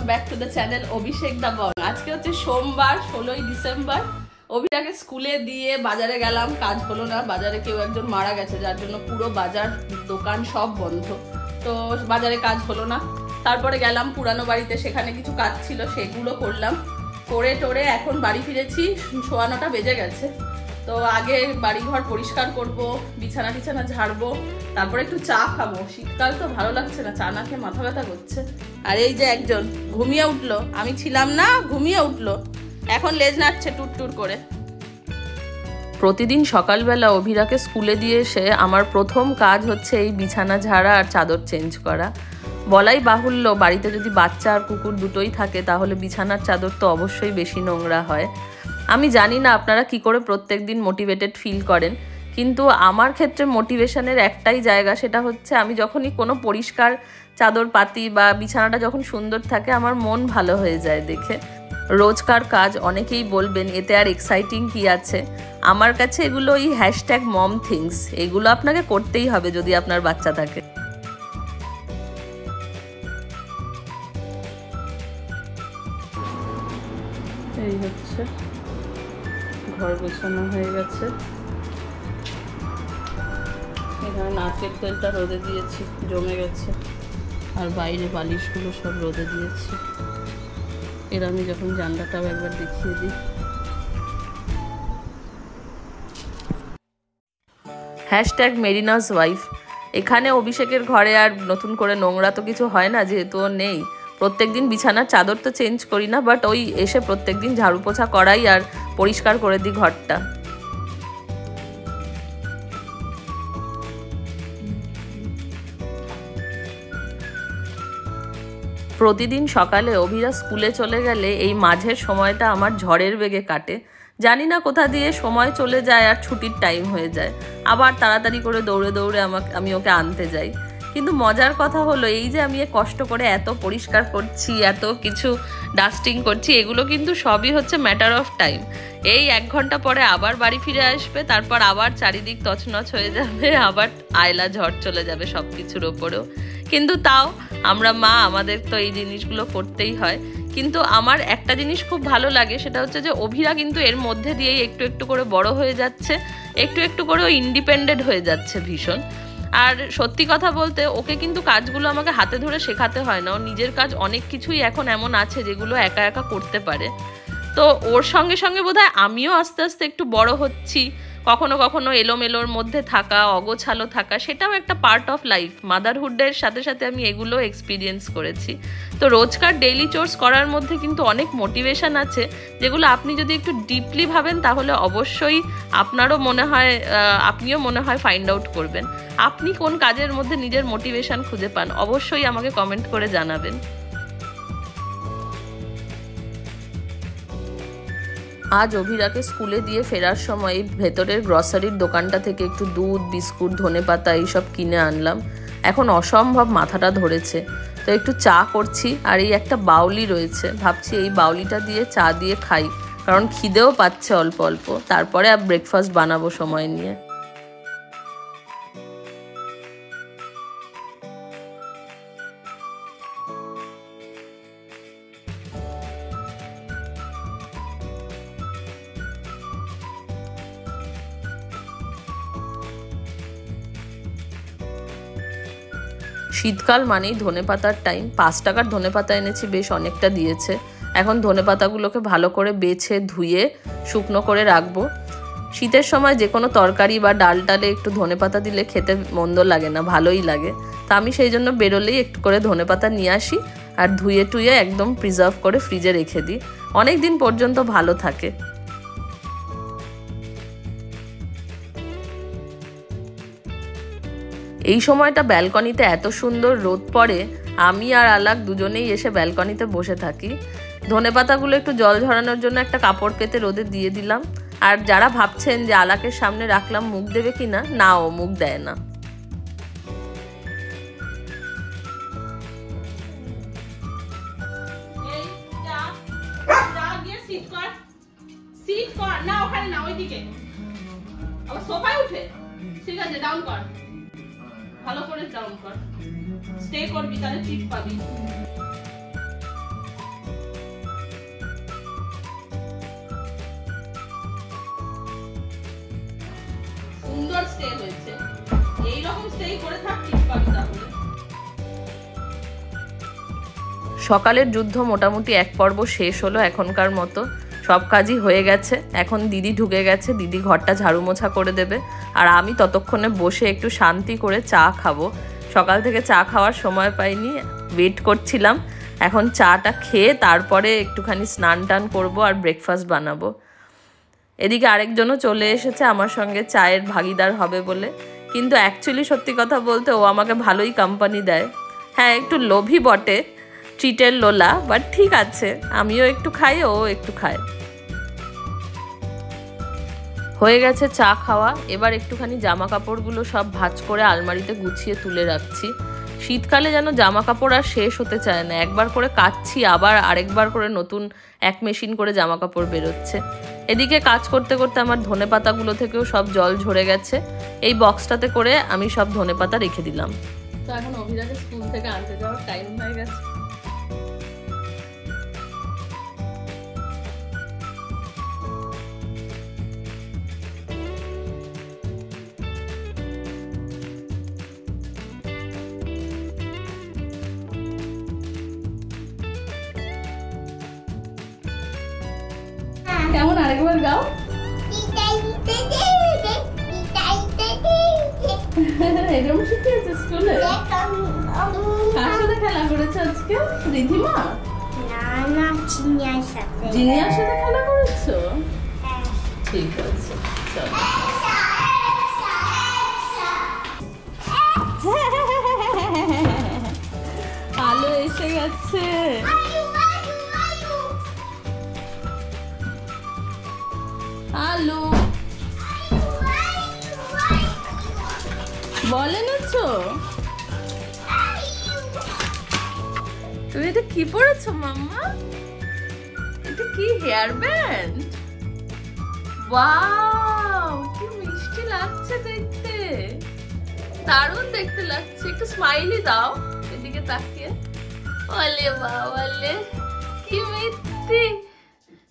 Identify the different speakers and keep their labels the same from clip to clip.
Speaker 1: Back to the channel অভিষেক দা বং। আজকে হচ্ছে সোমবার 16ই ডিসেম্বর। অভিটাকে স্কুলে দিয়ে বাজারে গেলাম, কাজ হলো না। বাজারে কেউ একজন মারা গেছে, যার জন্য পুরো বাজার দোকান সব বন্ধ, তো বাজারে কাজ হলো না। তারপরে গেলাম পুরানো বাড়িতে, সেখানে কিছু কাজ ছিল, সেগুলো করলাম। করে টোরে এখন বাড়ি ফিরেছি, 9:15 বেজে গেছে। তো আগে বাড়িঘর পরিষ্কার করব, বিছানা টিছানা ঝাড়বো, তারপরে একটু চা খাবো। শীতকাল তো ভালো লাগছে না, চা না খেয়ে মাথা ব্যথা করছে। আর এই যে একজন ঘুমিয়ে উঠলো, আমি ছিলাম না, ঘুমিয়ে উঠলো, এখন লেজ নাড়ছে টুট টুট করে। প্রতিদিন সকালবেলা অভিরাকে স্কুলে দিয়ে এসে আমার প্রথম কাজ হচ্ছে এই বিছানা ঝাড়া আর চাদর চেঞ্জ করা। বলাই বাহুল্য, বাড়িতে যদি বাচ্চা আর কুকুর দুটোই থাকে তাহলে বিছানার চাদর তো অবশ্যই বেশি নোংরা হয়। আমি জানি না আপনারা কি করে প্রত্যেক দিন মোটিভেটেড ফিল করেন, কিন্তু আমার ক্ষেত্রে মোটিভেশনের একটাই জায়গা, সেটা হচ্ছে আমি যখনই কোনো পরিষ্কার চাদর পাতি বা বিছানাটা যখন সুন্দর থাকে, আমার মন ভালো হয়ে যায় দেখে। রোজকার কাজ, অনেকেই বলবেন এতে আর এক্সাইটিং কি আছে। আমার কাছে এগুলো এই #মম থিংস, এগুলো আপনাকে করতেই হবে যদি আপনার বাচ্চা থাকে। এই হচ্ছে ঘর গোছানো হয়ে গেছে। এখানে নারকেল তেলটা রোদে দিয়েছি, জমে গেছে। আর বাইরে বালিশগুলো সব রোদে দিয়েছি। এর আমি যখন জানলাটাও একবার দেখিয়ে দিই। #মেরিনাস ওয়াইফ। এখানে অভিষেকের ঘরে আর নতুন করে নোংরা তো কিছু হয় না, যেহেতু ও নেই। প্রত্যেকদিন বিছানার চাদর তো চেঞ্জ করি না, বাট ওই এসে প্রত্যেকদিন ঝাড়ু পোছা করাই আর পরিষ্কার করে দিই ঘরটা। প্রতিদিন সকালে অভিরা স্কুলে চলে গেলে এই মাঝের সময়টা আমার ঝড়ের বেগে কাটে। জানি না কোথা দিয়ে সময় চলে যায় আর ছুটির টাইম হয়ে যায়। আবার তাড়াতাড়ি করে দৌড়ে দৌড়ে আমি ওকে আনতে যাই। কিন্তু মজার কথা হলো, এই যে আমি কষ্ট করে এত পরিষ্কার করছি, এত কিছু ডাস্টিং করছি, এগুলো কিন্তু সবই হচ্ছে ম্যাটার অফ টাইম। এই 1 ঘন্টা পরে আবার বাড়ি ফিরে আসবে, তারপর আবার চারিদিক তছনছ হয়ে যাবে, আবার আয়লা ঝড় চলে যাবে সব কিছুর ওপরেও। কিন্তু তাও আমরা মা, আমাদের তো এই জিনিসগুলো করতেই হয়। কিন্তু আমার একটা জিনিস খুব ভালো লাগে, সেটা হচ্ছে যে অভিরা কিন্তু এর মধ্যে দিয়েই একটু একটু করে বড় হয়ে যাচ্ছে, একটু একটু করে ও ইন্ডিপেন্ডেন্ট হয়ে যাচ্ছে ভীষণ। আর সত্যি কথা বলতে, ওকে কিন্তু কাজগুলো আমাকে হাতে ধরে শেখাতে হয় না। ও নিজের কাজ অনেক কিছুই এখন এমন আছে যেগুলো একা একা করতে পারে। তো ওর সঙ্গে সঙ্গে বোধহয় আমিও আস্তে আস্তে একটু বড় হচ্ছি। কখনো কখনো এলোমেলোর মধ্যে থাকা, অগোছালো থাকা, সেটাও একটা পার্ট অফ লাইফ। মাদারহুডের সাথে সাথে আমি এগুলো এক্সপিরিয়েন্স করেছি। তো রোজকার ডেইলি চোর্স করার মধ্যে কিন্তু অনেক মোটিভেশন আছে, যেগুলো আপনি যদি একটু ডিপলি ভাবেন তাহলে অবশ্যই আপনারও মনে হয়, আপনিও মনে হয় ফাইন্ড আউট করবেন। আপনি কোন কাজের মধ্যে নিজের মোটিভেশন খুঁজে পান, অবশ্যই আমাকে কমেন্ট করে জানাবেন। আজ অভিরাকে স্কুলে দিয়ে ফেরার সময় ভেতরের গ্রসারির দোকানটা থেকে একটু দুধ, বিস্কুট, ধনেপাতা এইসব কিনে আনলাম। এখন অসম্ভব মাথাটা ধরেছে, তো একটু চা করছি। আর এই একটা বাউলি রয়েছে, ভাবছি এই বাউলিটা দিয়ে চা দিয়ে খাই, কারণ খিদেও পাচ্ছে অল্প অল্প। তারপরে আর ব্রেকফাস্ট বানাবো সময় নিয়ে। শীতকাল মানেই ধনেপাতার টাইম। 5 টাকার ধনেপাতা এনেছি, বেশ অনেকটা দিয়েছে। এখন ধনেপাতাগুলোকে ভালো করে বেছে ধুয়ে শুকনো করে রাখবো। শীতের সময় যে কোনো তরকারি বা ডাল টালে একটু ধনেপাতা দিলে খেতে মন্দ লাগে না, ভালোই লাগে। তা আমি সেই জন্য বেরোলেই একটু করে ধনেপাতা নিয়ে আসি আর ধুয়ে টুয়ে একদম প্রিজার্ভ করে ফ্রিজে রেখে দিই। অনেক দিন পর্যন্ত ভালো থাকে। এই সময়টা ব্যালকনিতে এত সুন্দর রোদ পড়ে, আমি আর আলাক দুজনেই এসে ব্যালকনিতে বসে থাকি। ধনেপাতাগুলো একটু জল ঝরানোর জন্য একটা কাপড় পেতে রোদে দিয়ে দিলাম। আর যারা ভাবছেন যে আলাকের সামনে রাখলাম মুখ দেবে কিনা, না, ও মুখ দেয় না। ঠিক আছে, ডাউন কর, ভালো করে ডাউন কর, স্টে করবি, তাহলে ঠিক পাবি। সকালের যুদ্ধ মোটামুটি এক পর্ব শেষ হলো এখনকার মতো। সব কাজই হয়ে গেছে। এখন দিদি ঢুকে গেছে, দিদি ঘরটা ঝাড়ু মোছা করে দেবে, আর আমি ততক্ষণে বসে একটু শান্তি করে চা খাবো। সকাল থেকে চা খাওয়ার সময় পাইনি, ওয়েট করছিলাম। এখন চাটা খেয়ে তারপরে একটুখানি স্নান টান করবো আর ব্রেকফাস্ট বানাবো। এদিকে আরেকজনও চলে এসেছে আমার সঙ্গে চায়ের ভাগিদার হবে বলে, কিন্তু অ্যাকচুয়ালি সত্যি কথা বলতে ও আমাকে ভালোই কোম্পানি দেয়। হ্যাঁ, একটু লোভী বটে, ট্রিটের লোলা, বাট ঠিক আছে, আমিও একটু খাই, ও একটু খায়। হয়ে গেছে চা খাওয়া। এবার একটুখানি জামা কাপড়গুলো সব ভাঁজ করে আলমারিতে গুছিয়ে তুলে রাখছি। শীতকালে যেন জামা কাপড় আর শেষ হতে চায় না, একবার করে কাচ্ছি, আবার আরেকবার করে নতুন এক মেশিন করে জামা কাপড় বেরোচ্ছে। এদিকে কাজ করতে করতে আমার ধনেপাতাগুলো থেকেও সব জল ঝরে গেছে। এই বক্সটাতে করে আমি সব ধনেপাতা রেখে দিলাম। তো এখন অভিরাকে স্কুল থেকে আনতে যাওয়ার টাইম হয়ে গেছে। কেমন আরেকবার গাও? এরকম শিখিয়েছে স্কুলে? কার সাথে খেলা করেছে আজকে? রিধিমা?
Speaker 2: না, জিনিয়ার সাথে।
Speaker 1: জিনিয়ার সাথে খেলা করেছো? ঠিক আছে, চলো। আলো এসে গেছে। আলু বলে নেছো? তুমি এটা কি পরেছো মাম্মা? এটা কি হেয়ার ব্যান্ড? ওয়াও, কি মিষ্টি লাগছে দেখতে, দারুণ দেখতে লাগছে। একটু স্মাইলি দাও এদিকে তাকিয়ে। ওলে বাবালে, কি মিষ্টি।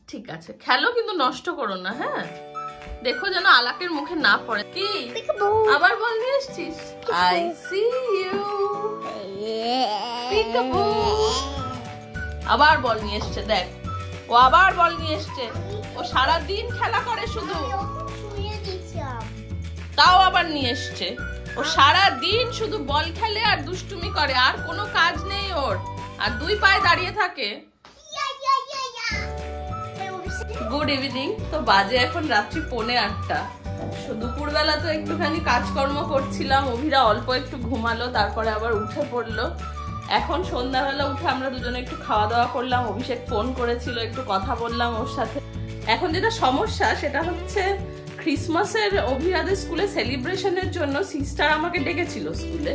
Speaker 1: ঠিক আছে, খেলো, কিন্তু নষ্ট করো না। হ্যাঁ, দেখো যেন আলাকের মুখে না পড়ে। কি আবার বল নিয়ে এসছিস? I C you. পিকাবু আবার বল নিয়ে এসছে, দেখ, ও আবার বল নিয়ে এসছে। ও সারা দিন খেলা করে শুধু, তাও আবার নিয়ে এসছে। ও সারা দিন শুধু বল খেলে আর দুষ্টুমি করে, আর কোনো কাজ নেই ওর, আর দুই পায়ে দাঁড়িয়ে থাকে। Good evening. তো বাজে এখন রাত্রি 7:45। দুপুরবেলা তো একটুখানি কাজকর্ম করছিলাম, অভিরা অল্প একটু ঘুমালো, তারপরে আবার উঠে পড়লো। এখন সন্ধ্যাবেলা উঠে আমরা দুজনে একটু খাওয়া দাওয়া করলাম। অভিষেক ফোন করেছিল, একটু কথা বললাম ওর সাথে। এখন যেটা সমস্যা সেটা হচ্ছে ক্রিসমাসের অভিরাদের স্কুলে সেলিব্রেশনের জন্য সিস্টার আমাকে ডেকেছিল স্কুলে।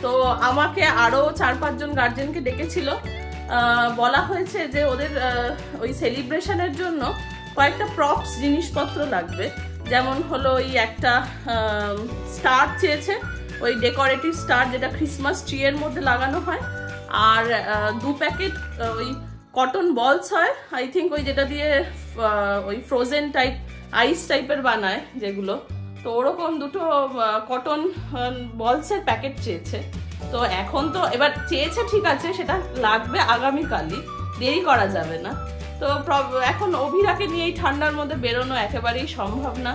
Speaker 1: তো আমাকে আরো 4-5 জন গার্জেনকে ডেকেছিল। বলা হয়েছে যে ওদের ওই সেলিব্রেশনের জন্য কয়েকটা প্রপস জিনিসপত্র লাগবে। যেমন হলো ওই একটা স্টার চেয়েছে, ওই ডেকোরেটিভ স্টার যেটা ক্রিসমাস ট্রি এর মধ্যে লাগানো হয়, আর 2 প্যাকেট ওই কটন বলস হয়, আই থিঙ্ক ওই যেটা দিয়ে ওই ফ্রোজেন টাইপ আইস টাইপের বানায় যেগুলো, তো ওরকম 2টো কটন বলসের প্যাকেট চেয়েছে। তো এখন তো এবার চেয়েছে ঠিক আছে, সেটা লাগবে আগামীকালই, দেরি করা যাবে না। তো এখন অভিরাকে নিয়ে এই ঠান্ডার মধ্যে বেরোনো একেবারেই সম্ভব না।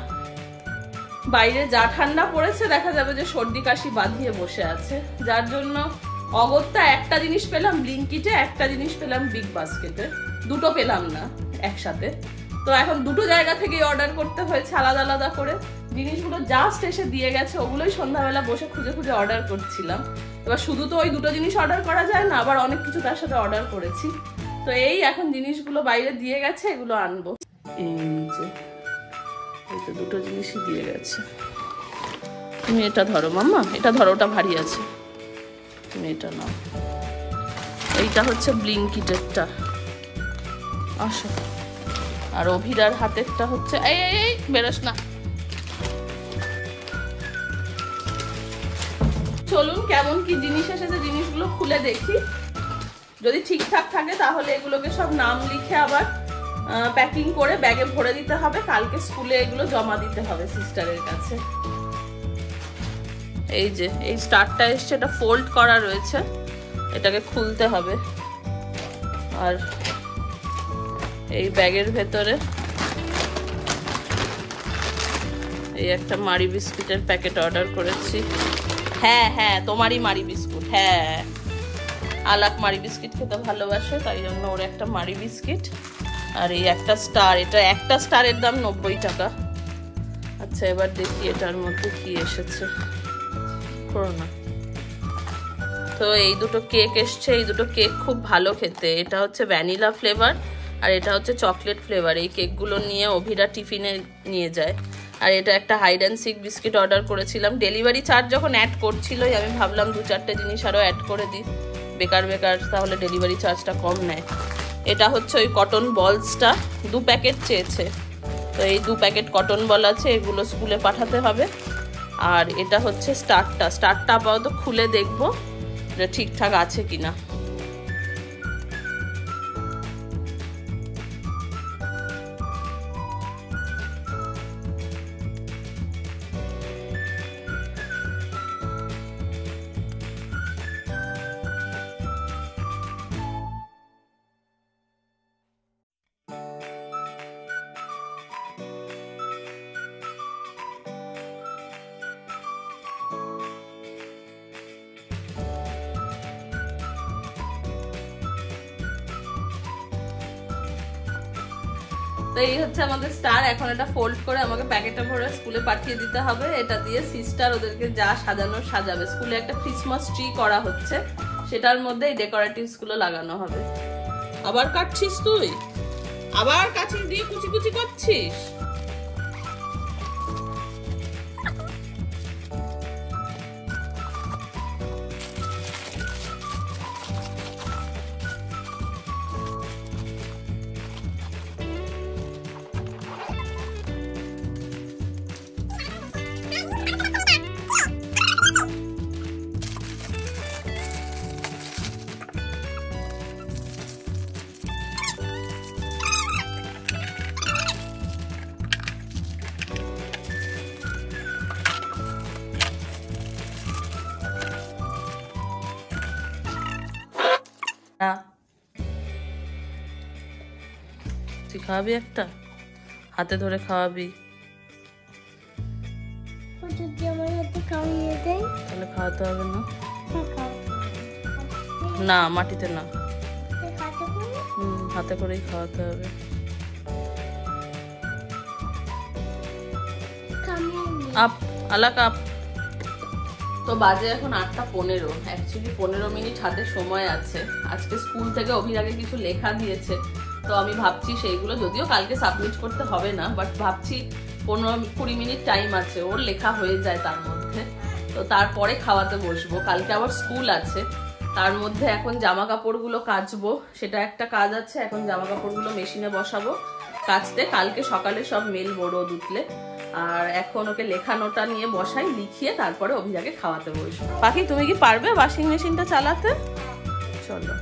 Speaker 1: বাইরে যা ঠান্ডা পড়েছে দেখা যাবে যে সর্দি কাশি বাঁধিয়ে বসে আছে, যার জন্য অগত্যা একটা জিনিস পেলাম ব্লিঙ্কিটে, একটা জিনিস পেলাম বিগ বাস্কেটে, 2টো পেলাম না একসাথে। তো এখন 2টো জায়গা থেকেই অর্ডার করতে হয়েছে আলাদা আলাদা করে। জিনিসগুলো জাস্ট এসে দিয়ে গেছে, ওগুলোই সন্ধ্যাবেলা বসে খুঁজে খুঁজে অর্ডার করছিলাম। এবার শুধু তো ওই 2টো জিনিস অর্ডার করা যায় না, আবার অনেক কিছু তার সাথে অর্ডার করেছি। তো এই এখন জিনিসগুলো বাইরে দিয়ে গেছে, এগুলো আনবো। এই যে এই তো 2টো জিনিসই দিয়ে গেছে। তুমি এটা ধরো মাম্মা, এটা ধরো, ওটা ভারী আছে, তুমি এটা নাও। এইটা হচ্ছে ব্লিঙ্কিটেরটা, আসো। আর অভিরার হাতেরটা হচ্ছে, এই বেরোস না। চলুন কেমন কি জিনিস এসেছে জিনিসগুলো খুলে দেখি। যদি ঠিকঠাক থাকে তাহলে এগুলোকে সব নাম লিখে আবার প্যাকিং করে ব্যাগে ভরে দিতে হবে। কালকে স্কুলে এগুলো জমা দিতে হবে সিস্টারের কাছে। এই যে এই স্টারটা এসছে, এটা ফোল্ড করা রয়েছে, এটাকে খুলতে হবে। আর এই ব্যাগের ভেতরে এই একটা মারি বিস্কুটের প্যাকেট অর্ডার করেছি। হ্যাঁ হ্যাঁ, তোমারই মারি বিস্কুট। হ্যাঁ, আলাক মারি বিস্কিট খেতে ভালোবাসে, তাই জন্য ওর একটা মারি বিস্কিট। আর এই একটা স্টার, এটা একটা স্টারের দাম 90 টাকা। আচ্ছা, এবার দেখি এটার মধ্যে কি এসেছে। করো না। তো এই দুটো কেক এসছে। এই দুটো কেক খুব ভালো খেতে। এটা হচ্ছে ভ্যানিলা ফ্লেভার আর এটা হচ্ছে চকলেট ফ্লেভার। এই কেকগুলো নিয়ে অভিরা টিফিনে নিয়ে যায়। আর এটা একটা hide and seek biscuit order করেছিলাম। ডেলিভারি চার্জ যখন অ্যাড করছিলই আমি ভাবলাম 2-4টে জিনিস আরও অ্যাড করে দিই, বেকার বেকার, তাহলে ডেলিভারি চার্জটা কম নেয়। এটা হচ্ছে ওই কটন বলসটা, 2 প্যাকেট চেয়েছে। তো এই 2 প্যাকেট কটন বল আছে, এগুলো স্কুলে পাঠাতে হবে। আর এটা হচ্ছে স্টারটা আপাতত খুলে দেখবো যে ঠিকঠাক আছে কিনা। তো এই হচ্ছে আমাদের স্টার। এখন এটা ফোল্ড করে আমাকে প্যাকেটে ভরে স্কুলে পাঠিয়ে দিতে হবে। এটা দিয়ে সিস্টার ওদেরকে যা সাজানো সাজাবে। স্কুলে একটা ক্রিসমাস ট্রি করা হচ্ছে, সেটার মধ্যে এই ডেকোরেটিভস গুলো লাগানো হবে। আবার কাটছিস তুই? আবার কাঁচি দিয়ে কুচি কুচি করছিস? তুই খাওয়াবি একটা? হাতে ধরে খাওয়াবি? তাহলে খাওয়াতে হবে না? না, মাটিতে না, হাতে করেই খাওয়াতে হবে। আপ আলাক আপ। তো বাজে এখন 8:15। অ্যাকচুয়ালি 15 মিনিট হাতে সময় আছে। আজকে স্কুল থেকে অভিরাগে কিছু লেখা দিয়েছে, তো আমি ভাবছি সেইগুলো, যদিও কালকে সাবমিট করতে হবে না, বাট ভাবছি 15-20 মিনিট টাইম আছে, ওর লেখা হয়ে যায় তার মধ্যে। তো তারপরে খাওয়াতে বসবো। কালকে আবার স্কুল আছে। তার মধ্যে এখন জামা কাপড়গুলো কাচবো, সেটা একটা কাজ আছে। এখন জামা কাপড়গুলো মেশিনে বসাবো কাচতে। কালকে সকালে সব মেলবো রোদ উঠলে। আর এখন ওকে লেখানোটা নিয়ে বসাই, লিখিয়ে তারপরে অভিরাগে খাওয়াতে বসবো। পাখি, তুমি কি পারবে ওয়াশিং মেশিনটা চালাতে? চলো।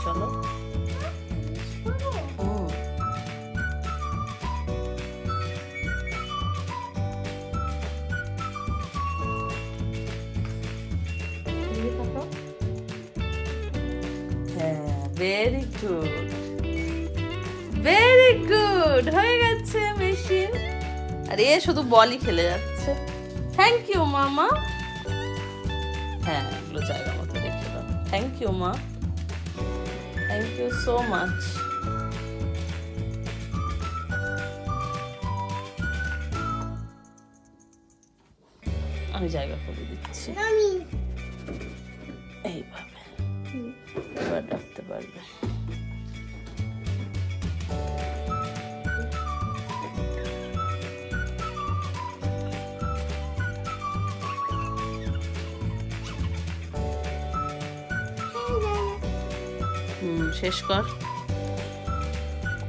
Speaker 1: চলো। ভেরি গুড, ভেরি গুড, হয়ে গেছে মেশিন। আর এ শুধু বলই খেলে যাচ্ছে। থ্যাংক ইউ মামা। হ্যাঁ, এগুলো জায়গা মতো রেখে দাও। থ্যাংক ইউ মা, থ্যাংক ইউ সো মাচ। আমি জায়গা করে দিচ্ছি এইভাবে, এবার রাখতে পারবে। শেষ কর।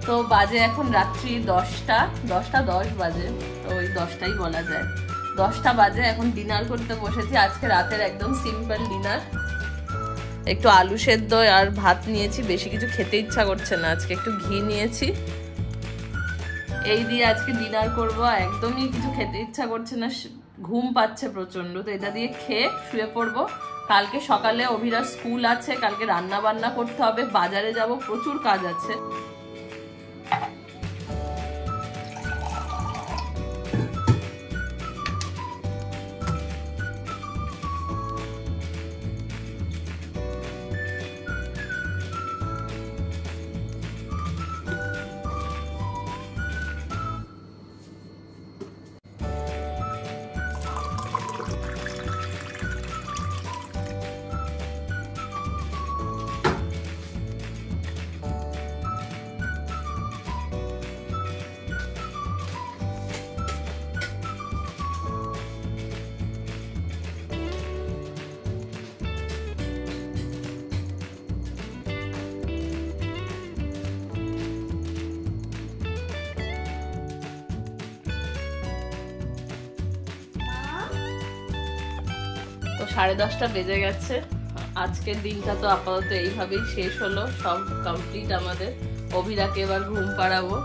Speaker 1: তো বাজে এখন রাত্রি 10টা 10 বাজে, তো ওই 10টাই বলা যায়। 10টা বাজে, এখন ডিনার করতে বসেছি। আজকে রাতের একদম সিম্পল ডিনার, একটু আলু সেদ্ধ আর ভাত নিয়েছি, বেশি কিছু খেতে ইচ্ছা করছে না, আজকে একটু ঘি নিয়েছি, এই দিয়ে আজকে ডিনার করব। একদমই কিছু খেতে ইচ্ছা করছে না, ঘুম পাচ্ছে প্রচন্ড, তো এটা দিয়ে খেয়ে শুয়ে পড়বো। কালকে সকালে অভিরাজ স্কুল আছে, কালকে রান্না বান্না করতে হবে, বাজারে যাব, প্রচুর কাজ আছে। তো 10:30 বেজে গেছে। আজকের দিনটা তো আপাতত এইভাবেই শেষ হলো, সব কমপ্লিট আমাদের। অভিরাকে এবার ঘুম পাড়াবো,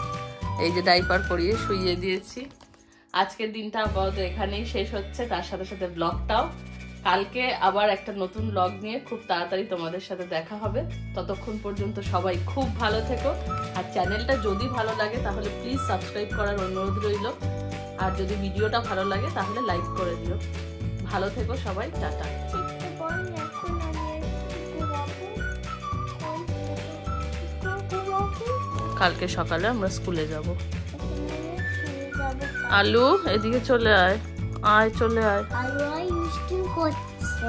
Speaker 1: এই যে ডাইপার পরিয়ে শুইয়ে দিয়েছি। আজকের দিনটা আপাতত এখানেই শেষ হচ্ছে, তার সাথে সাথে ব্লগটাও। কালকে আবার একটা নতুন ব্লগ নিয়ে খুব তাড়াতাড়ি তোমাদের সাথে দেখা হবে। ততক্ষণ পর্যন্ত সবাই খুব ভালো থেকো, আর চ্যানেলটা যদি ভালো লাগে তাহলে প্লিজ সাবস্ক্রাইব করার অনুরোধ রইল, আর যদি ভিডিওটা ভালো লাগে তাহলে লাইক করে দিও। ভালো থেকো সবাই, টাটা। কালকে সকালে আমরা স্কুলে যাব। আলু এদিকে চলে আয়, আয় চলে আয়।
Speaker 2: আলু করছে।